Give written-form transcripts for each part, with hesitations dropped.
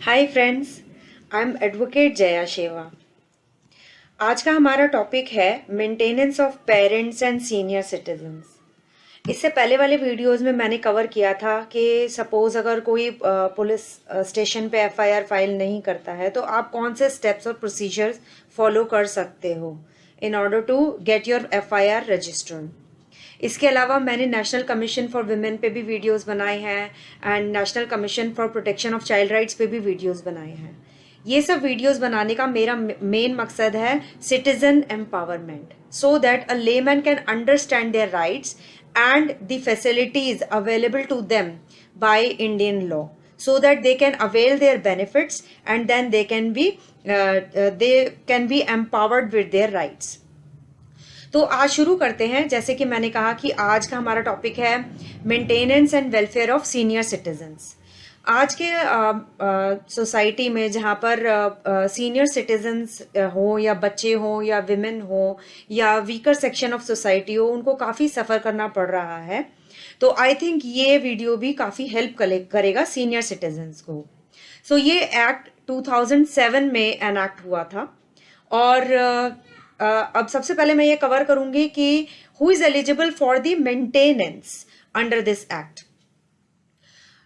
Hi friends, I am advocate Jaya शेवा। आज का हमारा टॉपिक है maintenance of parents and senior citizens. इससे पहले वाले वीडियोस में मैंने कवर किया था कि सपोज अगर कोई पुलिस स्टेशन पे एफआईआर फाइल नहीं करता है तो आप कौन से स्टेप्स और प्रोसीजर्स फॉलो कर सकते हो in order to get your FIR registered. इसके अलावा मैंने नेशनल कमीशन फॉर वुमेन पे भी वीडियोस बनाए हैं and national commission for protection of child rights पे भी वीडियोस बनाए हैं। ये सब वीडियोस बनाने का मेरा मेन मकसद है citizen empowerment, so that a layman can understand their rights and the facilities available to them by Indian law, so that they can avail their benefits and then they can be empowered with their rights. तो आज शुरू करते हैं। जैसे कि मैंने कहा कि आज का हमारा टॉपिक है maintenance and welfare of senior citizens. आज के सोसाइटी में जहाँ पर सीनियर सिटीजन्स हो या बच्चे हो या विमेन हो या वीकर सेक्शन ऑफ सोसाइटी हो, उनको काफ़ी सफ़र करना पड़ रहा है। तो आई थिंक ये वीडियो भी काफ़ी हेल्प करेगा सीनियर सिटीजन्स को। सो ये एक्ट 2007 में एनैक्ट हुआ था और अब सबसे पहले मैं ये कवर करूंगी कि who is eligible for the maintenance under this act.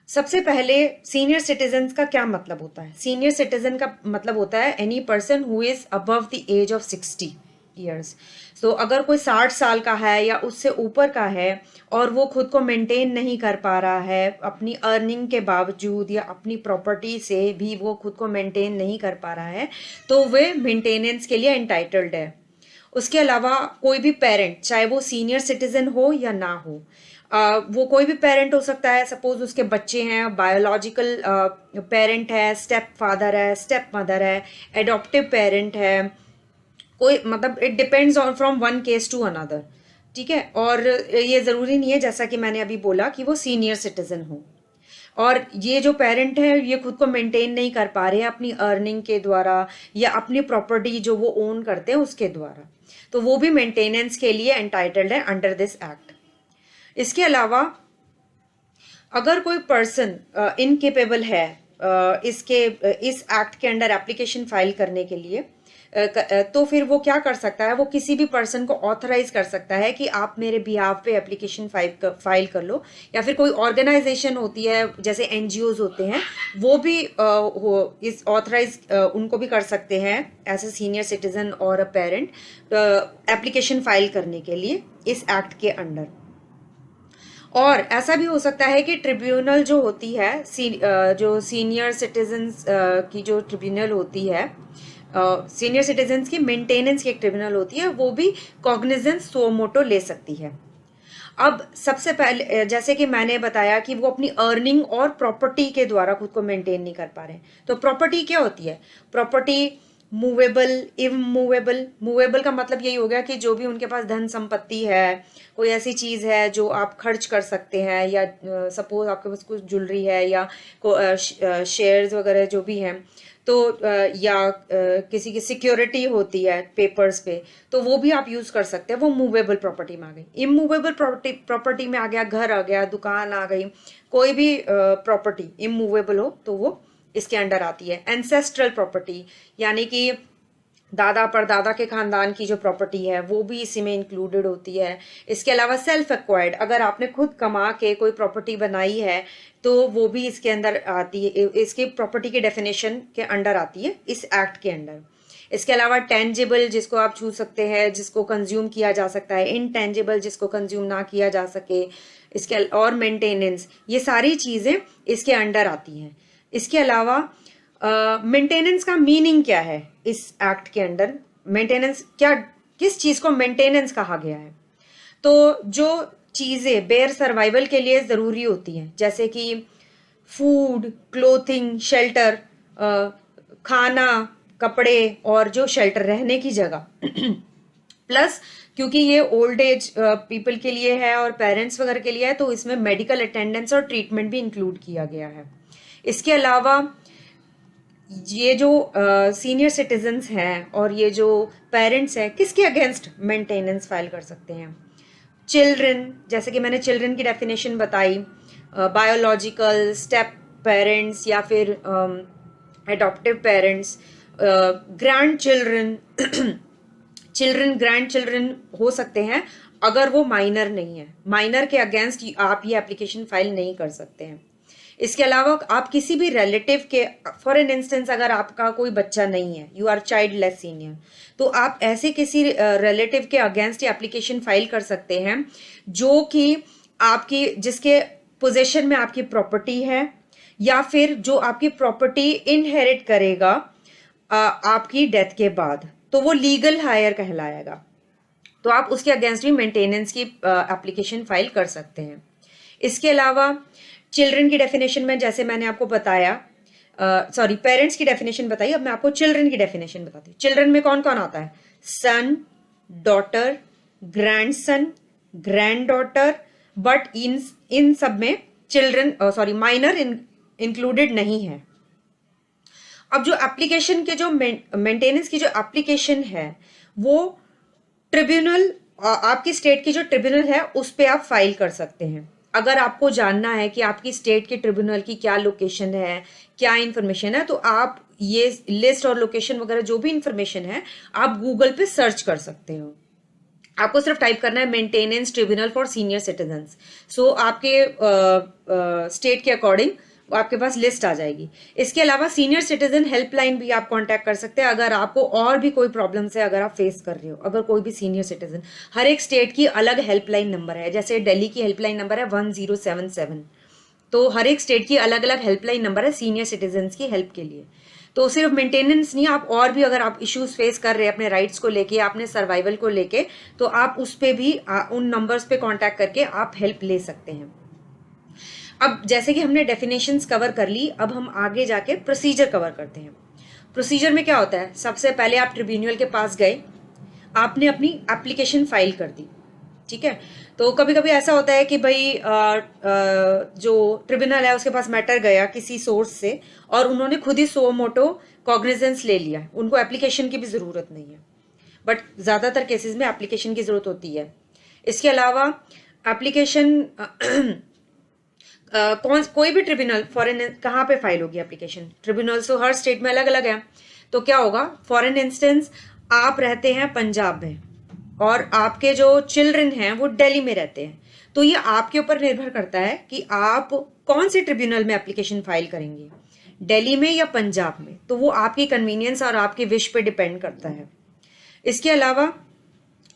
सबसे पहले सीनियर सिटीजन का क्या मतलब होता है? सीनियर सिटीजन का मतलब होता है any person who is above the age of 60 years. तो अगर कोई 60 साल का है या उससे ऊपर का है और वो खुद को मेंटेन नहीं कर पा रहा है अपनी अर्निंग के बावजूद या अपनी प्रॉपर्टी से भी वो खुद को मेंटेन नहीं कर पा रहा है, तो वे मेंटेनेंस के लिए एंटाइटल्ड है। उसके अलावा कोई भी पेरेंट, चाहे वो सीनियर सिटीजन हो या ना हो, वो कोई भी पेरेंट हो सकता है। सपोज उसके बच्चे हैं, बायोलॉजिकल पेरेंट है, स्टेप फादर है, स्टेप मदर है, एडॉप्टिव पेरेंट है, कोई मतलब it depends on from one case to another. ठीक है, और ये ज़रूरी नहीं है जैसा कि मैंने अभी बोला कि वो सीनियर सिटीजन हो। और ये जो पेरेंट है ये खुद को मेंटेन नहीं कर पा रहे हैं अपनी अर्निंग के द्वारा या अपनी प्रॉपर्टी जो वो ओन करते हैं उसके द्वारा, तो वो भी मेंटेनेंस के लिए एंटाइटल्ड है अंडर दिस एक्ट। इसके अलावा अगर कोई पर्सन इनकेपेबल है इस एक्ट के अंडर एप्लीकेशन फाइल करने के लिए, तो फिर वो क्या कर सकता है? वो किसी भी पर्सन को ऑथराइज कर सकता है कि आप मेरे बिहाफ पे एप्लीकेशन फाइल कर लो, या फिर कोई ऑर्गेनाइजेशन होती है जैसे एनजीओज होते हैं वो भी इस ऑथराइज उनको भी कर सकते हैं एज ए सीनियर सिटीजन और अ पेरेंट एप्लीकेशन फाइल करने के लिए इस एक्ट के अंडर। और ऐसा भी हो सकता है कि ट्रिब्यूनल जो होती है जो सीनियर सिटीजन्स की जो ट्रिब्यूनल होती है, सीनियर सिटीजन्स की मेंटेनेंस की एक ट्रिब्यूनल होती है, वो भी कॉग्निजेंस सो मोटो ले सकती है। अब सबसे पहले जैसे कि मैंने बताया कि वो अपनी अर्निंग और प्रॉपर्टी के द्वारा खुद को मेंटेन नहीं कर पा रहे हैं, तो प्रॉपर्टी क्या होती है? Property movable, immovable. मूवेबल का मतलब यही हो गया कि जो भी उनके पास धन संपत्ति है, कोई ऐसी चीज़ है जो आप खर्च कर सकते हैं, या सपोज आपके पास कुछ ज्वेलरी है या शेयर्स वगैरह जो भी हैं, तो या किसी की सिक्योरिटी होती है पेपर्स पे, तो वो भी आप यूज़ कर सकते हैं। वो मूवेबल प्रॉपर्टी में आ गई। इमूवेबल प्रॉपर्टी में आ गया घर आ गया, दुकान आ गई, कोई भी प्रॉपर्टी इमूवेबल हो तो वो इसके अंडर आती है। एंसेस्ट्रल प्रॉपर्टी यानी कि दादा परदादा के खानदान की जो प्रॉपर्टी है वो भी इसी में इंक्लूडेड होती है। इसके अलावा सेल्फ एक्वायर्ड, अगर आपने खुद कमा के कोई प्रॉपर्टी बनाई है तो वो भी इसके अंदर आती है, इसकी प्रॉपर्टी के डेफिनेशन के अंडर आती है इस एक्ट के अंडर। इसके अलावा टेंजिबल, जिसको आप छू सकते हैं, जिसको कंज्यूम किया जा सकता है, इनटेंजिबल, जिसको कंज्यूम ना किया जा सके, इसके और मेंटेनेंस, ये सारी चीज़ें इसके अंडर आती हैं। इसके अलावा मेंटेनेंस का मीनिंग क्या है इस एक्ट के अंडर? मेंटेनेंस क्या, किस चीज़ को मेंटेनेंस कहा गया है? तो जो चीज़ें बेयर सर्वाइवल के लिए ज़रूरी होती हैं, जैसे कि फूड, क्लोथिंग, शेल्टर, खाना, कपड़े और जो शेल्टर रहने की जगह प्लस क्योंकि ये ओल्ड एज पीपल के लिए है और पेरेंट्स वगैरह के लिए है, तो इसमें मेडिकल अटेंडेंस और ट्रीटमेंट भी इंक्लूड किया गया है। इसके अलावा ये जो सीनियर सिटीजन्स हैं और ये जो पेरेंट्स हैं, किसके अगेंस्ट मेंटेनेंस फाइल कर सकते हैं? चिल्ड्रन, जैसे कि मैंने चिल्ड्रन की डेफिनेशन बताई, बायोलॉजिकल, स्टेप पेरेंट्स, या फिर adoptive parents, grand children grand children हो सकते हैं अगर वो माइनर नहीं है। माइनर के अगेंस्ट आप ये एप्लीकेशन फाइल नहीं कर सकते हैं। इसके अलावा आप किसी भी रिलेटिव के, फॉर एन इंस्टेंस अगर आपका कोई बच्चा नहीं है, यू आर चाइल्डलेस सीनियर, तो आप ऐसे किसी रिलेटिव के अगेंस्ट एप्लीकेशन फाइल कर सकते हैं जो कि आपकी, जिसके पोजेशन में आपकी प्रॉपर्टी है, या फिर जो आपकी प्रॉपर्टी इनहेरिट करेगा आपकी डेथ के बाद, तो वो लीगल हायर कहलाएगा। तो आप उसके अगेंस्ट भी मेंटेनेंस की एप्लीकेशन फाइल कर सकते हैं। इसके अलावा चिल्ड्रन की डेफिनेशन में जैसे मैंने आपको बताया, सॉरी पेरेंट्स की डेफिनेशन बताई, अब मैं आपको चिल्ड्रन की डेफिनेशन बताती हूँ। चिल्ड्रन में कौन कौन आता है? Son, daughter, grandson, granddaughter, but इन सब में चिल्ड्रन, सॉरी माइनर इंक्लूडेड नहीं है। अब जो एप्लीकेशन के जो मेंटेनेंस की जो एप्लीकेशन है वो ट्रिब्यूनल, आपकी स्टेट की जो ट्रिब्यूनल है उस पे आप फाइल कर सकते हैं। अगर आपको जानना है कि आपकी स्टेट के ट्रिब्यूनल की क्या लोकेशन है, क्या इंफॉर्मेशन है, तो आप ये लिस्ट और लोकेशन वगैरह जो भी इंफॉर्मेशन है आप गूगल पे सर्च कर सकते हो। आपको सिर्फ टाइप करना है maintenance tribunal for senior citizens. So आपके स्टेट के अकॉर्डिंग आपके पास लिस्ट आ जाएगी। इसके अलावा सीनियर सिटीजन हेल्पलाइन भी आप कांटेक्ट कर सकते हैं अगर आपको और भी कोई प्रॉब्लम से अगर आप फेस कर रहे हो। अगर कोई भी सीनियर सिटीजन, हर एक स्टेट की अलग हेल्पलाइन नंबर है, जैसे दिल्ली की हेल्पलाइन नंबर है 1077, तो हर एक स्टेट की अलग अलग हेल्पलाइन नंबर है सीनियर सिटीजन की हेल्प के लिए। तो सिर्फ मेंटेनेंस नहीं, आप और भी अगर आप इश्यूज फेस कर रहे हैं अपने राइट्स को लेके, अपने सर्वाइवल को लेके, तो आप उस पे भी उन नंबर्स पे कांटेक्ट करके आप हेल्प ले सकते हैं। अब जैसे कि हमने डेफिनेशंस कवर कर ली, अब हम आगे जाके प्रोसीजर कवर करते हैं। प्रोसीजर में क्या होता है? सबसे पहले आप ट्रिब्यूनल के पास गए, आपने अपनी एप्लीकेशन फाइल कर दी, ठीक है। तो कभी कभी ऐसा होता है कि भाई जो ट्रिब्यूनल है उसके पास मैटर गया किसी सोर्स से और उन्होंने खुद ही सो मोटो कॉग्निजेंस ले लिया, उनको एप्लीकेशन की भी ज़रूरत नहीं है, बट ज़्यादातर केसेस में एप्लीकेशन की ज़रूरत होती है। इसके अलावा एप्लीकेशन कोई भी ट्रिब्यूनल फॉरेन कहाँ पे फाइल होगी एप्लीकेशन? ट्रिब्यूनल्स तो हर स्टेट में अलग अलग है। तो क्या होगा, फॉरेन इंस्टेंस आप रहते हैं पंजाब में और आपके जो चिल्ड्रन हैं वो दिल्ली में रहते हैं, तो ये आपके ऊपर निर्भर करता है कि आप कौन से ट्रिब्यूनल में एप्लीकेशन फाइल करेंगे, दिल्ली में या पंजाब में। तो वो आपकी कन्वीनियंस और आपके विश पे डिपेंड करता है। इसके अलावा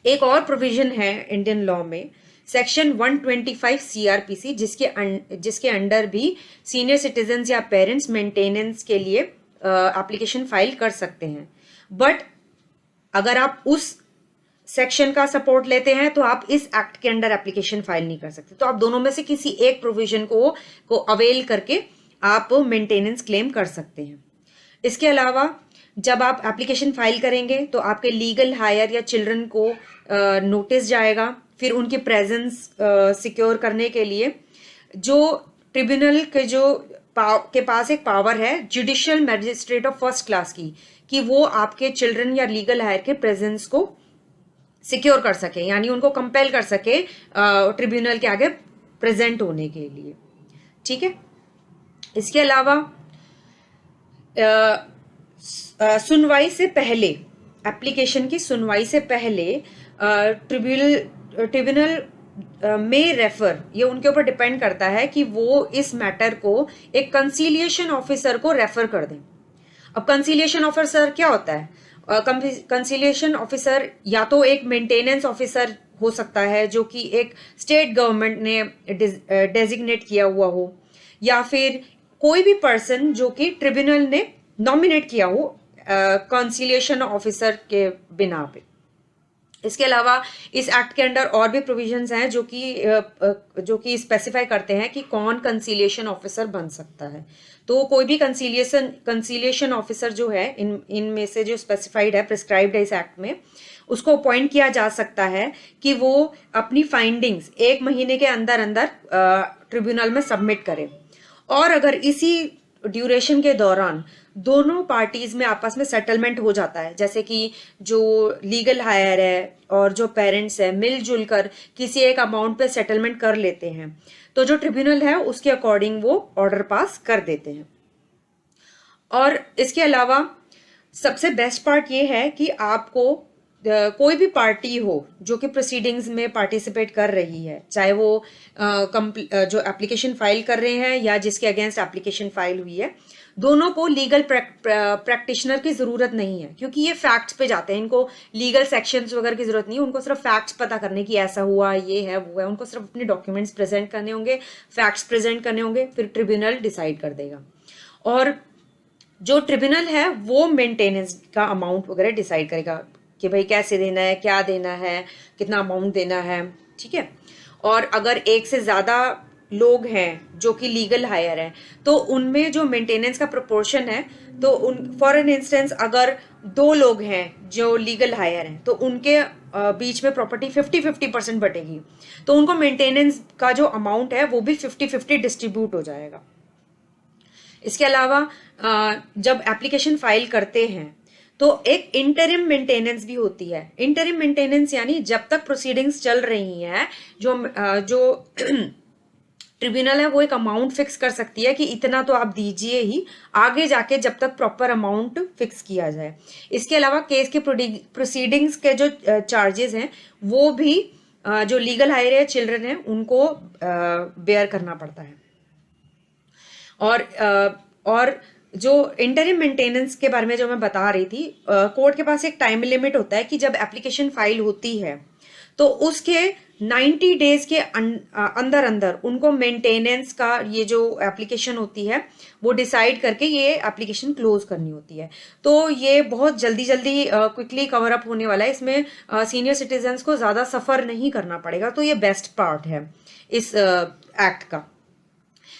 एक और प्रोविजन है इंडियन लॉ में, सेक्शन 125 सीआरपीसी, जिसके अंडर भी सीनियर सिटीजन्स या पेरेंट्स मेंटेनेंस के लिए एप्लीकेशन फाइल कर सकते हैं। बट अगर आप उस सेक्शन का सपोर्ट लेते हैं तो आप इस एक्ट के अंडर एप्लीकेशन फाइल नहीं कर सकते। तो आप दोनों में से किसी एक प्रोविजन को अवेल करके आप मेंटेनेंस क्लेम कर सकते हैं। इसके अलावा जब आप एप्लीकेशन फाइल करेंगे तो आपके लीगल हायर या चिल्ड्रन को नोटिस जाएगा। फिर उनकी प्रेजेंस सिक्योर करने के लिए जो ट्रिब्यूनल के पास एक पावर है judicial magistrate of first class की, कि वो आपके चिल्ड्रन या लीगल हायर के प्रेजेंस को सिक्योर कर सके, यानी उनको कंपेल कर सके ट्रिब्यूनल के आगे प्रेजेंट होने के लिए, ठीक है। इसके अलावा सुनवाई से पहले, एप्लीकेशन की सुनवाई से पहले ट्रिब्यूनल में रेफर, ये उनके ऊपर डिपेंड करता है कि वो इस मैटर को एक कंसीलिएशन ऑफिसर को रेफर कर दें। अब कंसीलिएशन ऑफिसर क्या होता है? कंसीलिएशन ऑफिसर या तो एक मेंटेनेंस ऑफिसर हो सकता है जो कि एक स्टेट गवर्नमेंट ने डेजिग्नेट किया हुआ हो, या फिर कोई भी पर्सन जो कि ट्रिब्यूनल ने नॉमिनेट किया हो कंसीलिएशन ऑफिसर के बिना पे। इसके अलावा इस एक्ट के अंडर और भी प्रोविजंस हैं जो कि स्पेसिफाई करते हैं कि कौन कंसीलिएशन ऑफिसर बन सकता है। तो कोई भी कंसीलिएशन ऑफिसर जो है इनमें से जो स्पेसिफाइड है, प्रिस्क्राइब्ड है इस एक्ट में, उसको अपॉइंट किया जा सकता है कि वो अपनी फाइंडिंग्स 1 महीने के अंदर अंदर ट्रिब्यूनल में सबमिट करे। और अगर इसी ड्यूरेशन के दौरान दोनों पार्टीज में आपस में सेटलमेंट हो जाता है, जैसे कि जो लीगल हायर है और जो पेरेंट्स है मिलजुल कर किसी एक अमाउंट पे सेटलमेंट कर लेते हैं, तो जो ट्रिब्यूनल है उसके अकॉर्डिंग वो ऑर्डर पास कर देते हैं। और इसके अलावा सबसे बेस्ट पार्ट ये है कि आपको कोई भी पार्टी हो जो कि प्रोसीडिंग्स में पार्टिसिपेट कर रही है, चाहे वो जो एप्लीकेशन फाइल कर रहे हैं या जिसके अगेंस्ट एप्लीकेशन फाइल हुई है, दोनों को लीगल प्रैक्टिशनर की जरूरत नहीं है, क्योंकि ये फैक्ट्स पे जाते हैं। इनको लीगल सेक्शंस वगैरह की जरूरत नहीं है, उनको सिर्फ फैक्ट्स पता करने की ऐसा हुआ, ये है, वो है। उनको सिर्फ अपने डॉक्यूमेंट्स प्रेजेंट करने होंगे, फैक्ट्स प्रेजेंट करने होंगे, फिर ट्रिब्यूनल डिसाइड कर देगा। और जो ट्रिब्यूनल है वो मेंटेनेंस का अमाउंट वगैरह डिसाइड करेगा कि भाई कैसे देना है, क्या देना है, कितना अमाउंट देना है, ठीक है। और अगर एक से ज़्यादा लोग हैं जो कि लीगल हायर हैं, तो उनमें जो मेंटेनेंस का प्रोपोर्शन है, तो उन फॉर एन इंस्टेंस अगर 2 लोग हैं जो लीगल हायर हैं, तो उनके बीच में प्रॉपर्टी 50-50% बटेगी, तो उनको मेंटेनेंस का जो अमाउंट है वो भी 50-50 डिस्ट्रीब्यूट हो जाएगा। इसके अलावा जब एप्लीकेशन फाइल करते हैं तो एक इंटरिम मेंटेनेंस भी होती है। इंटरिम मेंटेनेंस यानी जब तक प्रोसीडिंग्स चल रही हैं, जो ट्रिब्यूनल है वो एक अमाउंट फिक्स कर सकती है कि इतना तो आप दीजिए ही, आगे जाके जब तक प्रॉपर अमाउंट फिक्स किया जाए। इसके अलावा केस के प्रोसीडिंग्स के जो चार्जेस हैं वो भी जो लीगल हायर है, चिल्ड्रन है, उनको बेयर करना पड़ता है। और जो इंटरिम मेंटेनेंस के बारे में जो मैं बता रही थी, कोर्ट के पास एक टाइम लिमिट होता है कि जब एप्लीकेशन फाइल होती है तो उसके 90 डेज के अंदर अंदर उनको मेंटेनेंस का ये जो एप्लीकेशन होती है वो डिसाइड करके ये एप्लीकेशन क्लोज करनी होती है। तो ये बहुत जल्दी क्विकली कवर अप होने वाला है। इसमें सीनियर सिटीजन्स को ज़्यादा सफ़र नहीं करना पड़ेगा, तो ये बेस्ट पार्ट है इस एक्ट का।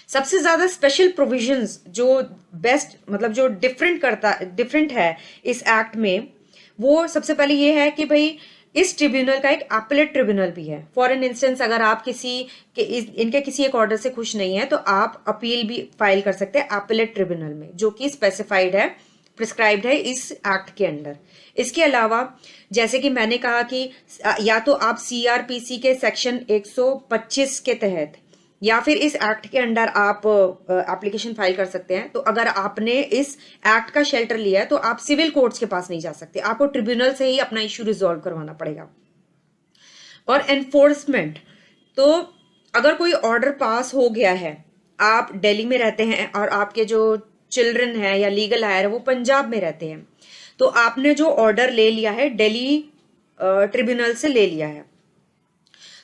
सबसे ज्यादा स्पेशल प्रोविजंस जो बेस्ट मतलब जो डिफरेंट है इस एक्ट में, वो सबसे पहले ये है कि भाई इस ट्रिब्यूनल का एक एपेलेट ट्रिब्यूनल भी है। फॉर एन इंस्टेंस अगर आप इनके किसी एक ऑर्डर से खुश नहीं है तो आप अपील भी फाइल कर सकते हैं एपेलेट ट्रिब्यूनल में, जो कि स्पेसिफाइड है, प्रिस्क्राइब्ड है इस एक्ट के अंडर। इसके अलावा जैसे कि मैंने कहा कि या तो आप CRPC के सेक्शन 125 के तहत या फिर इस एक्ट के अंडर आप एप्लीकेशन फाइल कर सकते हैं। तो अगर आपने इस एक्ट का शेल्टर लिया है तो आप सिविल कोर्ट्स के पास नहीं जा सकते, आपको ट्रिब्यूनल से ही अपना इश्यू रिजॉल्व करवाना पड़ेगा। और एनफोर्समेंट, तो अगर कोई ऑर्डर पास हो गया है, आप दिल्ली में रहते हैं और आपके जो चिल्ड्रन है या लीगल हायर है वो पंजाब में रहते हैं, तो आपने जो ऑर्डर ले लिया है दिल्ली ट्रिब्यूनल से ले लिया है,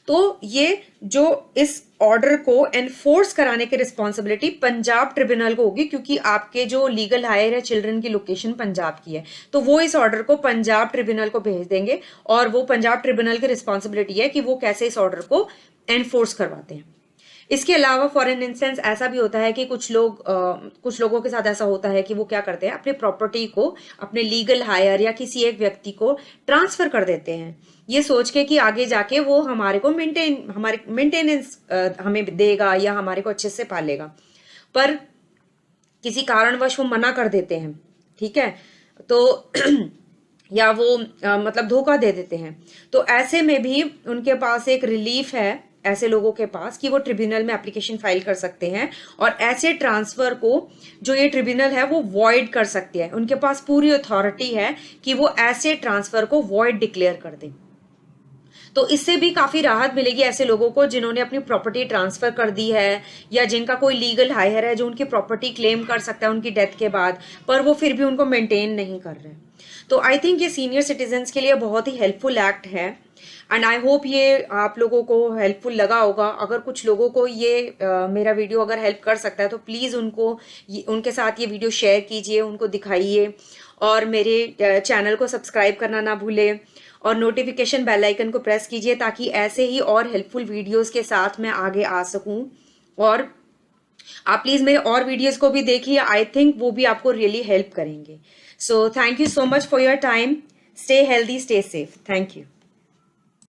तो ये जो इस ऑर्डर को एनफोर्स कराने की रिस्पॉन्सिबिलिटी पंजाब ट्रिब्यूनल को होगी, क्योंकि आपके जो लीगल हायर है चिल्ड्रन की लोकेशन पंजाब की है, तो वो इस ऑर्डर को पंजाब ट्रिब्यूनल को भेज देंगे और वो पंजाब ट्रिब्यूनल की रिस्पॉन्सिबिलिटी है कि वो कैसे इस ऑर्डर को एनफोर्स करवाते हैं। इसके अलावा फॉर एन इंस्टेंस ऐसा भी होता है कि कुछ लोगों के साथ ऐसा होता है कि वो क्या करते हैं, अपने प्रॉपर्टी को अपने लीगल हायर या किसी एक व्यक्ति को ट्रांसफर कर देते हैं, ये सोच के कि आगे जाके वो हमारे मेंटेनेंस हमें देगा या हमारे को अच्छे से पालेगा, पर किसी कारणवश वो मना कर देते हैं, ठीक है, तो या वो मतलब धोखा दे देते हैं। तो ऐसे में भी उनके पास एक रिलीफ है ऐसे लोगों के पास कि वो ट्रिब्यूनल में एप्लीकेशन फाइल कर सकते हैं और ऐसे ट्रांसफर को जो ये ट्रिब्यूनल है वो वॉइड कर सकती है। उनके पास पूरी अथॉरिटी है कि वो ऐसे ट्रांसफर को वॉइड डिक्लेयर कर दें। तो इससे भी काफी राहत मिलेगी ऐसे लोगों को जिन्होंने अपनी प्रॉपर्टी ट्रांसफर कर दी है या जिनका कोई लीगल हायर है जो उनकी प्रॉपर्टी क्लेम कर सकता है उनकी डेथ के बाद, पर वो फिर भी उनको मेंटेन नहीं कर रहे। तो आई थिंक ये सीनियर सिटीजन्स के लिए बहुत ही हेल्पफुल एक्ट है एंड आई होप ये आप लोगों को हेल्पफुल लगा होगा। अगर कुछ लोगों को ये मेरा वीडियो अगर हेल्प कर सकता है तो प्लीज़ उनके साथ ये वीडियो शेयर कीजिए, उनको दिखाइए और मेरे चैनल को सब्सक्राइब करना ना भूलें और नोटिफिकेशन बेल आइकन को प्रेस कीजिए ताकि ऐसे ही और हेल्पफुल वीडियोस के साथ मैं आगे आ सकूं। और आप प्लीज़ मेरे और वीडियोस को भी देखिए, आई थिंक वो भी आपको रियली हेल्प करेंगे। So thank you so much for your time. Stay healthy, stay safe. Thank you.